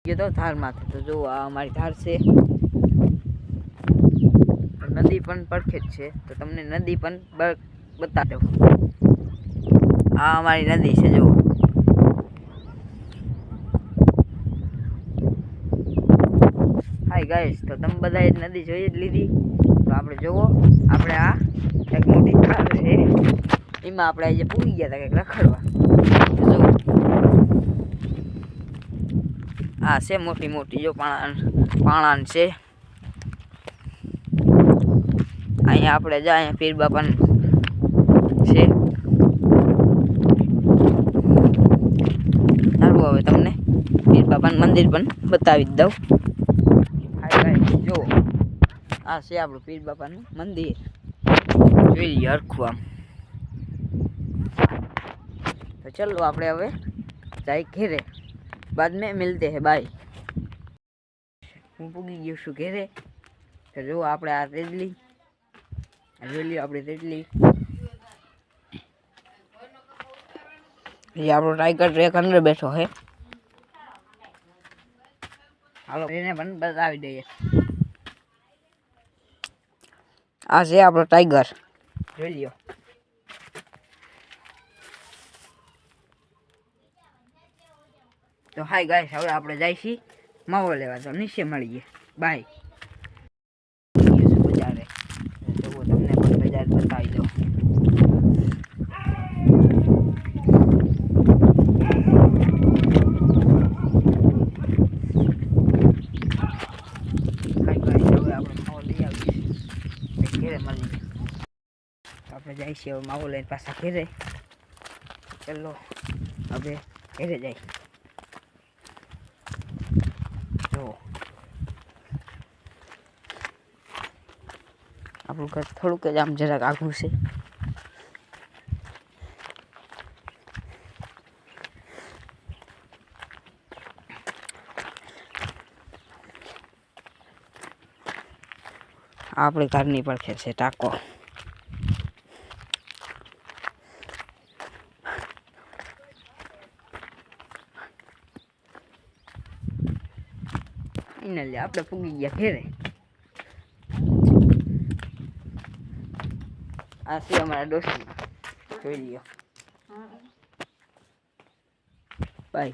ये तो धार माथे तो जो અમારી ધાર છે નદી પણ પડખે જ છે તો તમને નદી પણ બતા દઉં આ અમારી નદી છે જો હાય ગાઈસ તો તમે બધાએ નદી જોઈ જ લીધી તો આપણે જોવો આપણે આ એક મોટી ધાર છે એમાં આપણે આજે પૂરી ગયા હતા કંઈક રખડવા જો આ છે મોટી મોટી જો પાણાન છે અહીંયા આપણે જા અહીંયા પીર બાપાનું છે સારું હવે તમને પીર બાપાનું મંદિર પણ બતાવી જ દઉં હાય ભાઈ જો આ છે આપણું પીર બાપાનું મંદિર જોઈ લઈએ હરખું આમ તો ચલો આપણે હવે જાય ઘેરે बाद में मिलते हैं बाय હું પૂગી ગયો છું ઘેરે તો જો આપણે આ તેડલી જોઈ લ્યો આપણે તેડલી એ આપણો ટાઈગર ટ્રેક અંદર બેઠો છે હાલો એને પણ બતાવી દઈએ આ છે આપણો ટાઈગર જોઈ લ્યો તો હાય ગાઈસ હવે આપણે જઈશી માવો લેવા તો નીચે મળીએ બાય બજારે તો તમને પણ બજાર બતાવી દઉં હાય ગાઈસ હવે આપણે માવો લઈ આવીએ ઘેરે મળીએ આપણે જઈશી હવે માવો લઈને પાછા ઘેરે ચલો હવે ઘેરે જાય આપણું ઘર થોડુંક જ આમ જરાક આઘું છે આપણી ઘરની પડખે છે ટાંકો ફાઇનલી આપણે પૂગી ગયા ઘેરે આ છે અમારા દોસ્ત જોઈ લ્યો બાય